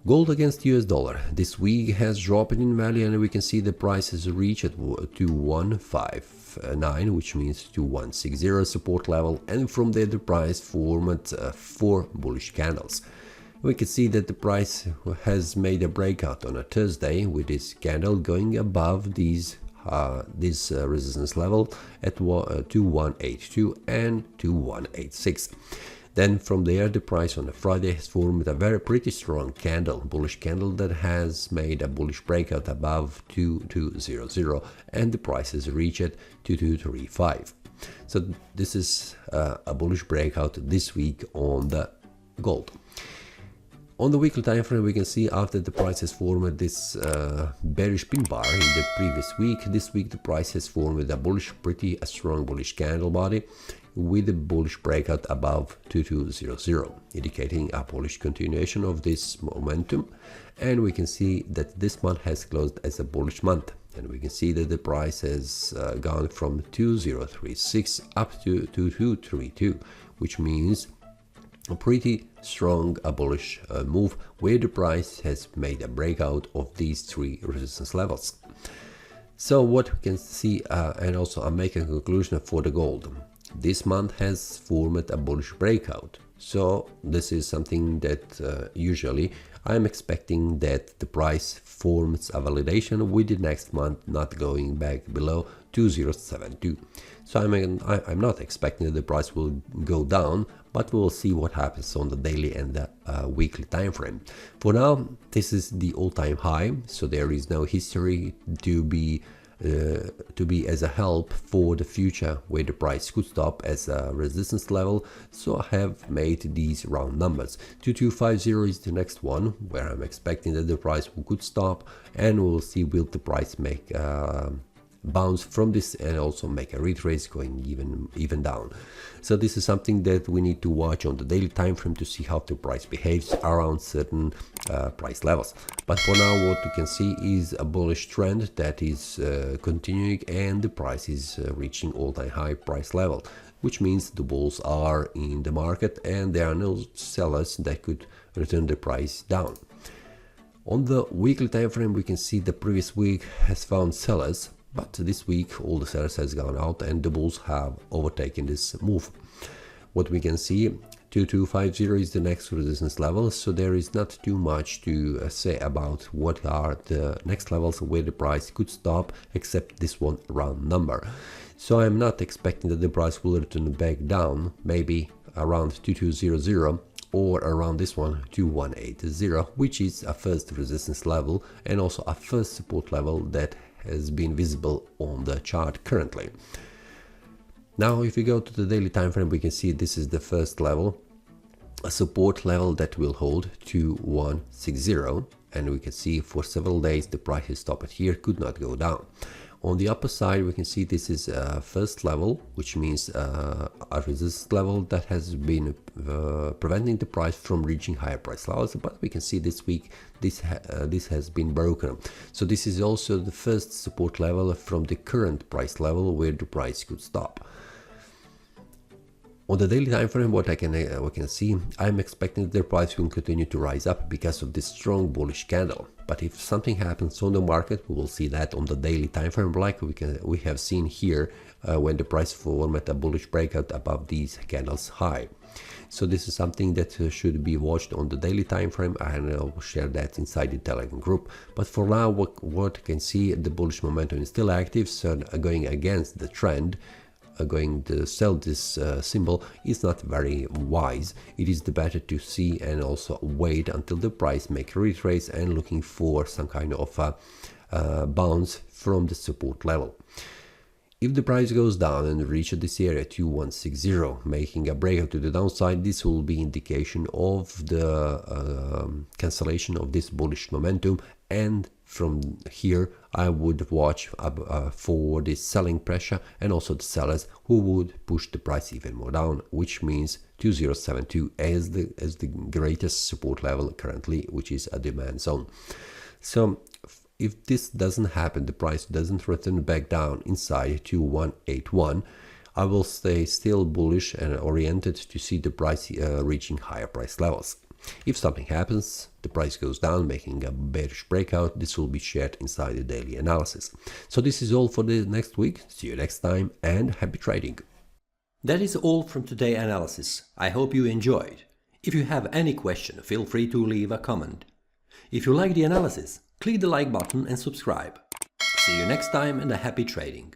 Gold against US dollar this week has dropped in value, and we can see the price has reached at 2159, which means 2160 support level, and from there the price formed 4 bullish candles. We can see that the price has made a breakout on a Thursday with this candle going above this resistance level at 2182 and 2186. Then from there the price on a Friday has formed a pretty strong candle, bullish candle, that has made a bullish breakout above 2200, and the price has reached 2235. So this is a bullish breakout this week on the gold. On the weekly time frame, we can see after the price has formed this bearish pin bar in the previous week, this week the price has formed a pretty strong bullish candle body with a bullish breakout above 2200, indicating a bullish continuation of this momentum. And we can see that this month has closed as a bullish month, and we can see that the price has gone from 2036 up to 2232, which means a pretty strong bullish move, where the price has made a breakout of these 3 resistance levels. So what we can see, and also I'm making a conclusion for the gold. This month has formed a bullish breakout, so this is something that usually I'm expecting that the price forms a validation with the next month not going back below 2072. So I'm not expecting that the price will go down, but we'll see what happens on the daily and the weekly time frame. For now, this is the all-time high, so there is no history to be as a help for the future where the price could stop as a resistance level. So I have made these round numbers. 2250 is the next one where I'm expecting that the price could stop, and we'll see will the price make bounce from this and also make a retrace going even down. So this is something that we need to watch on the daily time frame to see how the price behaves around certain price levels. But for now, what we can see is a bullish trend that is continuing, and the price is reaching all-time high price level, which means the bulls are in the market and there are no sellers that could return the price down. On the weekly time frame, we can see the previous week has found sellers, but this week all the sellers has gone out and the bulls have overtaken this move. What we can see, 2250 is the next resistance level, so there is not too much to say about what are the next levels where the price could stop, except this one round number. So I'm not expecting that the price will return back down, maybe around 2200 or around this one 2180, which is a first resistance level and also a first support level that has been visible on the chart currently. Now if we go to the daily time frame, we can see this is the first level, a support level that will hold 2160, and we can see for several days the price has stopped here, could not go down. On the upper side, we can see this is a first level, which means a resistance level that has been preventing the price from reaching higher price levels. But we can see this week this has been broken. So this is also the first support level from the current price level where the price could stop. On the daily time frame, what we can see, I'm expecting that the price will continue to rise up because of this strong bullish candle. But if something happens on the market, we will see that on the daily time frame, like we have seen here when the price formed a bullish breakout above these candles high. So this is something that should be watched on the daily time frame, and I will share that inside the Telegram group. But for now, what you can see, the bullish momentum is still active, so going against the trend, going to sell this symbol is not very wise. It is the better to see and also wait until the price make a retrace and looking for some kind of bounce from the support level. If the price goes down and reaches this area 2160, making a breakout to the downside, this will be indication of the cancellation of this bullish momentum, and from here I would watch for the selling pressure and also the sellers who would push the price even more down, which means 2072 as the greatest support level currently, which is a demand zone. So if this doesn't happen, the price doesn't return back down inside 2181, I will stay still bullish and oriented to see the price reaching higher price levels. If something happens, the price goes down, making a bearish breakout, this will be shared inside the daily analysis. So this is all for the next week. See you next time and happy trading. That is all from today's analysis. I hope you enjoyed. If you have any question, feel free to leave a comment. If you like the analysis, click the like button and subscribe. See you next time and a happy trading.